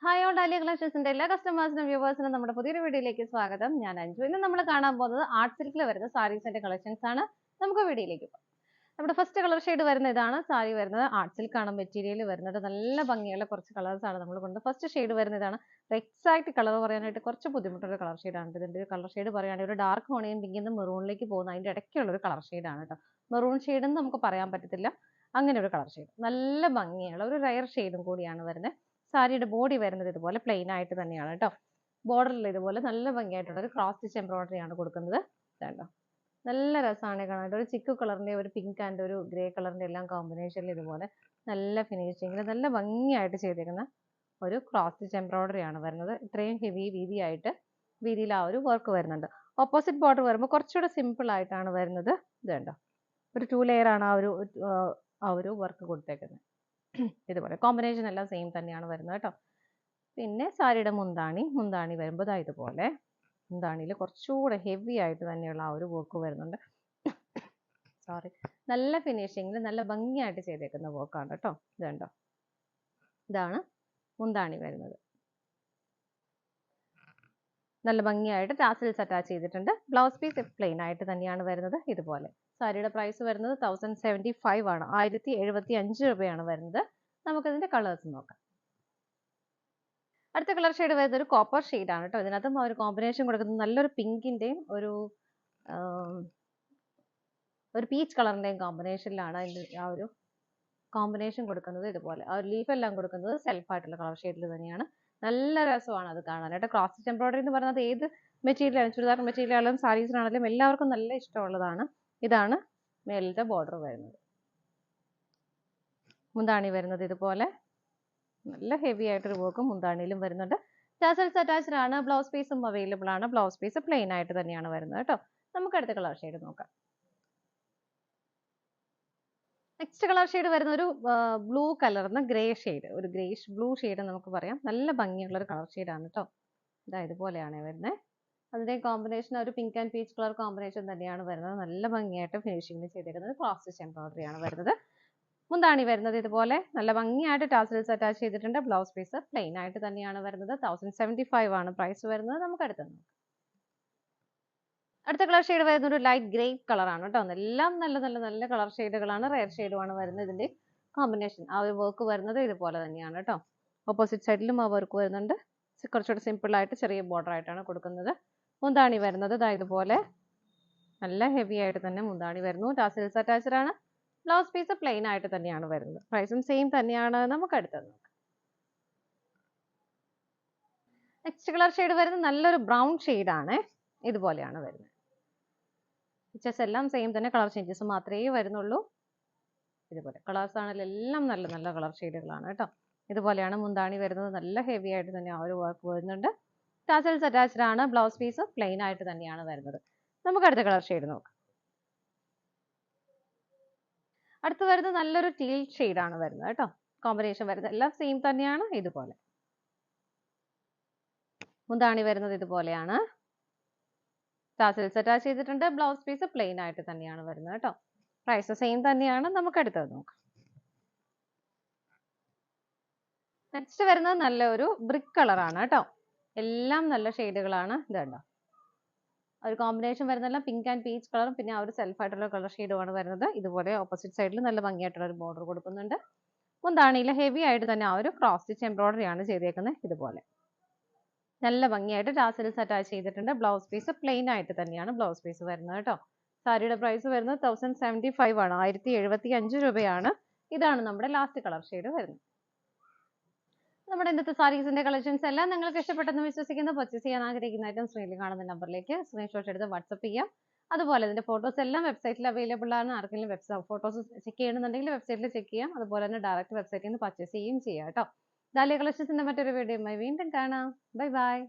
Hi all dahlia കളക്ഷൻസിന്റെ എല്ലാ കസ്റ്റമേഴ്സിനും വ്യൂവേഴ്സിനും നമ്മുടെ പുതിയൊരു വീഡിയോയിലേക്ക് സ്വാഗതം. ഞാൻ അഞ്ജു. ഇന്ന് നമ്മൾ കാണാൻ പോകുന്നത് ആർട്ട് സിൽക്കിൽ വരുന്ന സാരീസിന്റെ കളക്ഷൻസ് ആണ്. നമുക്ക് വീഡിയോയിലേക്ക് പോകാം. നമ്മുടെ ഫസ്റ്റ് കളർ ഷെയ്ഡ് വരുന്ന ഇതാണ്. സാരി വരുന്നത് ആർട്ട് സിൽക്ക് ആണ് മെറ്റീരിയൽ വരുന്നത്. നല്ല ഭംഗിയുള്ള കുറച്ച് കളേഴ്സ് ആണ് നമ്മൾ കൊണ്ട്. ഫസ്റ്റ് ഷെയ്ഡ് വരുന്ന ഇതാണ്. എക്സാക്ട് കളർ പറയാനായിട്ട് കുറച്ച് ബുദ്ധിമുട്ടുള്ള കളർ ഷെയ്ഡാണ്. ഇതിന്റെ കളർ ഷെയ്ഡ് പറയുകയാണെങ്കിൽ ഒരു ഡാർക്ക് ഓണിയൻ പിങ്കിൽ നിന്ന് മെറൂണിലേക്ക് പോകുന്ന അതിന്റെ ഇടയ്ക്കുള്ള ഒരു കളർ ഷെയ്ഡാണ് കേട്ടോ. മെറൂൺ ഷെയ്ഡ് എന്ന് നമുക്ക് പറയാൻ പറ്റത്തില്ല. അങ്ങനെ ഒരു കളർ ഷെയ്ഡ്. നല്ല ഭംഗിയുള്ള ഒരു റയർ ഷെയ്ഡും കൂടിയാണ് വരുന്നത്. സാരിയുടെ ബോഡി വരുന്നത് ഇതുപോലെ പ്ലെയിൻ ആയിട്ട് തന്നെയാണ് കേട്ടോ. ബോർഡറിൽ ഇതുപോലെ നല്ല ഭംഗിയായിട്ടുള്ള ഒരു ക്രോസ് സ്റ്റിച്ച് എംബ്രോയിഡറി ആണ് കൊടുക്കുന്നത്. കണ്ടോ, നല്ല രസമാണ് കാണാൻ. ഒരു ചിക്കു കളറിന്റെ ഒരു പിങ്ക് ആൻഡ് ഒരു ഗ്രേ കളറിന്റെ എല്ലാം കോമ്പിനേഷനിൽ ഇതുപോലെ നല്ല ഫിനിഷിങ്ങിൽ നല്ല ഭംഗിയായിട്ട് ചെയ്തേക്കുന്ന ഒരു ക്രോസ് സ്റ്റിച്ച് എംബ്രോയിഡറി ആണ് വരുന്നത്. ഇത്രയും ഹെവി വീതിയിൽ ആ ഒരു വർക്ക് വരുന്നുണ്ട്. ഓപ്പോസിറ്റ് ബോർഡർ വരുമ്പോൾ കുറച്ചുകൂടെ സിമ്പിൾ ആയിട്ടാണ് വരുന്നത്. ഇത് കണ്ടോ, ഒരു 2 ലെയർ ആണ് ആ ഒരു വർക്ക് കൊടുത്തേക്കുന്നത്. ഇതുപോലെ കോമ്പിനേഷൻ എല്ലാം സെയിം തന്നെയാണ് വരുന്നത് കേട്ടോ. പിന്നെ സാരിയുടെ മുന്താണി വരുമ്പോൾ ഇതുപോലെ മുന്താണിയിൽ കുറച്ചുകൂടെ ഹെവി ആയിട്ട് തന്നെയുള്ള ആ ഒരു വർക്ക് വരുന്നുണ്ട്. സോറി, നല്ല ഫിനിഷിങ്ങിൽ നല്ല ഭംഗിയായിട്ട് ചെയ്തേക്കുന്ന വർക്കാണ് കേട്ടോ. ഇത് കണ്ടോ, ഇതാണ് മുന്താണി വരുന്നത്. നല്ല ഭംഗിയായിട്ട് ടാസിൽസ് അറ്റാച്ച് ചെയ്തിട്ടുണ്ട്. ബ്ലൗസ് പീസ് പ്ലെയിൻ ആയിട്ട് തന്നെയാണ് വരുന്നത്. ഇതുപോലെ സാരിയുടെ പ്രൈസ് വരുന്നത് 1075 ആണ്. 1075 രൂപയാണ് വരുന്നത്. നമുക്കതിന്റെ കളേഴ്സ് നോക്കാം. അടുത്ത കളർ ഷെയ്ഡ് വരുന്നത് ഒരു കോപ്പർ ഷെയ്ഡ് ആണ് കേട്ടോ. ഇതിനകത്തും ഒരു കോമ്പിനേഷൻ കൊടുക്കുന്നത് നല്ലൊരു പിങ്കിന്റെയും ഒരു പീച്ച് കളറിന്റെയും കോമ്പിനേഷനിലാണ് അതിന്റെ ആ ഒരു കോമ്പിനേഷൻ കൊടുക്കുന്നത്. ഇതുപോലെ ആ ഒരു ലീഫ് എല്ലാം കൊടുക്കുന്നത് സെൽഫ് ആയിട്ടുള്ള കളർ ഷെയ്ഡിൽ തന്നെയാണ്. നല്ല രസമാണ് അത് കാണാനായിട്ട്. ക്രോസ് സ്റ്റിച്ച് എംബ്രോയിഡറി എന്ന് പറയുന്നത് ഏത് മെറ്റീരിയലാണ്, ചുരിദാർ മെറ്റീരിയലും സാരീസിനാണെങ്കിലും എല്ലാവർക്കും നല്ല ഇഷ്ടമുള്ളതാണ്. ഇതാണ് മേലത്തെ ബോർഡർ വരുന്നത്. മുന്താണി വരുന്നത് ഇതുപോലെ നല്ല ഹെവി ആയിട്ടൊരു വർക്ക് മുന്താണിയിലും വരുന്നുണ്ട്. ടാസൽസ് അറ്റാച്ച്ഡ് ആണ്. ബ്ലൗസ് പീസും അവൈലബിൾ ആണ്. ബ്ലൗസ് പീസ് പ്ലെയിൻ ആയിട്ട് തന്നെയാണ് വരുന്നത് കേട്ടോ. നമുക്ക് അടുത്ത കളർ ഷെയ്ഡ് നോക്കാം. നെക്സ്റ്റ് കളർ ഷെയ്ഡ് വരുന്ന ഒരു ബ്ലൂ കളർന്ന് ഗ്രേ ഷെയ്ഡ്, ഒരു ഗ്രേഷ് ബ്ലൂ ഷെയ്ഡ് നമുക്ക് പറയാം. നല്ല ഭംഗിയുള്ള ഒരു കളർ ഷെയ്ഡാണ് കേട്ടോ. ഇതുപോലെയാണ് വരുന്നത്. അതിന്റെ കോമ്പിനേഷൻ ഒരു pink and peach colour combination തന്നെയാണ് വരുന്നത്. നല്ല ഭംഗിയായിട്ട് ഫിനിഷിംഗ് ചെയ്തിരിക്കുന്നത്. ക്രോസ് സ്റ്റിച്ച് എംബ്രോയിഡറി ആണ് വരുന്നത്. മുന്താണി വരുന്നത് ഇതുപോലെ നല്ല ഭംഗിയായിട്ട് ടാസൽസ് അറ്റാച്ച് ചെയ്തിട്ടുണ്ട്. ബ്ലൗസ് പീസ് പ്ലെയിൻ ആയിട്ട് തന്നെയാണ് വരുന്നത്. 1075 ആണ് പ്രൈസ് വരുന്നത്. നമുക്ക് അടുത്ത കളർ ഷെയ്ഡ് വരുന്നത് ഒരു ലൈറ്റ് ഗ്രേ കളർ ആണ് കേട്ടോ. എല്ലാം നല്ല കളർ ഷെയ്ഡുകളാണ്. റെയർ ഷെയ്ഡുമാണ് വരുന്നത്. ഇതിന്റെ കോമ്പിനേഷൻ ആ ഒരു വർക്ക് വരുന്നത് ഇതുപോലെ തന്നെയാണ് കേട്ടോ. ഓപ്പോസിറ്റ് സൈഡിലും ആ വർക്ക് വരുന്നുണ്ട്. കുറച്ചുകൂടെ സിമ്പിൾ ആയിട്ട് ചെറിയ ബോർഡർ ആയിട്ടാണ് കൊടുക്കുന്നത്. മുന്താണി വരുന്നത് ഇതുപോലെ നല്ല ഹെവി ആയിട്ട് തന്നെ മുന്താണി വരുന്നു. ടാസൽസ് അറ്റാച്ച്ഡ് ആണ്. ബ്ലൗസ് പീസ് പ്ലെയിൻ ആയിട്ട് തന്നെയാണ് വരുന്നത്. പ്രൈസും സെയിം തന്നെയാണ്. നമുക്ക് അടുത്തത് നോക്കാം. നെക്സ്റ്റ് കളർ ഷെയ്ഡ് വരുന്നത് നല്ലൊരു ബ്രൗൺ ഷെയ്ഡ് ആണ്. ഇതുപോലെയാണ് വരുന്നത്. പിക്ചേഴ്സ് എല്ലാം സെയിം തന്നെ, കളർ ചേഞ്ചസ് മാത്രമേ വരുന്നുള്ളൂ. ഇതുപോലെ കളേഴ്സ് ആണെങ്കിലും എല്ലാം നല്ല കളർ ഷെയ്ഡുകളാണ് കേട്ടോ. ഇതുപോലെയാണ് മുന്താണി വരുന്നത്. നല്ല ഹെവി ആയിട്ട് തന്നെ ആ ഒരു വർക്ക് വരുന്നുണ്ട്. ടാസൽസ് അറ്റാച്ച്ഡ് ആണ്. ബ്ലൗസ് പീസ് പ്ലെയിൻ ആയിട്ട് തന്നെയാണ് വരുന്നത്. നമുക്ക് അടുത്ത കളർ ഷെയ്ഡ് നോക്കാം. അടുത്ത് വരുന്നത് നല്ലൊരു ടീൽ ഷെയ്ഡ് ആണ് വരുന്നത് കേട്ടോ. കോമ്പിനേഷൻ വരുന്നത് എല്ലാം സെയിം തന്നെയാണ്. ഇതുപോലെ മുന്താണി വരുന്നത് ഇതുപോലെയാണ്. ടാസൽസ് അറ്റാച്ച് ചെയ്തിട്ടുണ്ട്. ബ്ലൗസ് പീസ് പ്ലെയിൻ ആയിട്ട് തന്നെയാണ് വരുന്നത് കേട്ടോ. പ്രൈസ് സെയിം തന്നെയാണ്. നമുക്ക് അടുത്തത് നോക്കാം. നെക്സ്റ്റ് വരുന്നത് നല്ലൊരു ബ്രിക്ക് കളർ ആണ് കേട്ടോ. എല്ലാം നല്ല ഷെയ്ഡുകളാണ്. ഇത് കണ്ടോ, ഒരു കോമ്പിനേഷൻ വരുന്നതെല്ലാം പിങ്ക് ആൻഡ് പീച്ച് കളറും പിന്നെ ആ ഒരു സെൽഫ് ആയിട്ടുള്ള കളർ ഷെയ്ഡുമാണ് വരുന്നത്. ഇതുപോലെ ഓപ്പോസിറ്റ് സൈഡിൽ നല്ല ഭംഗിയായിട്ടുള്ള ഒരു ബോർഡർ കൊടുക്കുന്നുണ്ട്. മുന്താണിയിൽ ഹെവി ആയിട്ട് തന്നെ ആ ഒരു ക്രോസ് സ്റ്റിച്ച് എംബ്രോയിഡറി ആണ് ചെയ്തേക്കുന്നത്. ഇതുപോലെ നല്ല ഭംഗിയായിട്ട് ടാസൽസ് അറ്റാച്ച് ചെയ്തിട്ടുണ്ട്. ബ്ലൗസ് പീസ് പ്ലെയിൻ ആയിട്ട് തന്നെയാണ് ബ്ലൗസ് പീസ് വരുന്നത് കേട്ടോ. സാരിയുടെ പ്രൈസ് വരുന്നത് 1075 ആണ്. 1075 രൂപയാണ്. ഇതാണ് നമ്മുടെ ലാസ്റ്റ് കളർ ഷെയ്ഡ് വരുന്നത്. നമ്മുടെ ഇന്നത്തെ സാരീസിന്റെ കളക്ഷൻസ് എല്ലാം നിങ്ങൾക്ക് ഇഷ്ടപ്പെട്ടെന്ന് വിശ്വസിക്കുന്നു. പർച്ചേസ് ചെയ്യാൻ ആഗ്രഹിക്കുന്ന ഐറ്റം സ്ക്രീനിൽ കാണുന്ന നമ്പറിലേക്ക് സ്ക്രീൻഷോട്ട് എടുത്ത് വാട്സപ്പ് ചെയ്യാം. അതുപോലെ ഇതിന്റെ ഫോട്ടോസ് എല്ലാം വെബ്സൈറ്റിൽ അവൈലബിൾ ആണ്. ആർക്കെങ്കിലും ഫോട്ടോസ് ചെക്ക് ചെയ്യണമെന്നുണ്ടെങ്കിൽ വെബ്സൈറ്റിൽ ചെക്ക് ചെയ്യാം. അതുപോലെ തന്നെ ഡയറക്റ്റ് വെബ്സൈറ്റിൽ നിന്ന് പർച്ചേസ് ചെയ്യുകയും ചെയ്യാം കേട്ടോ. ഡാലിയ കളക്ഷൻസിന്റെ മറ്റൊരു വീഡിയോയുമായി വീണ്ടും കാണാം. Bye bye.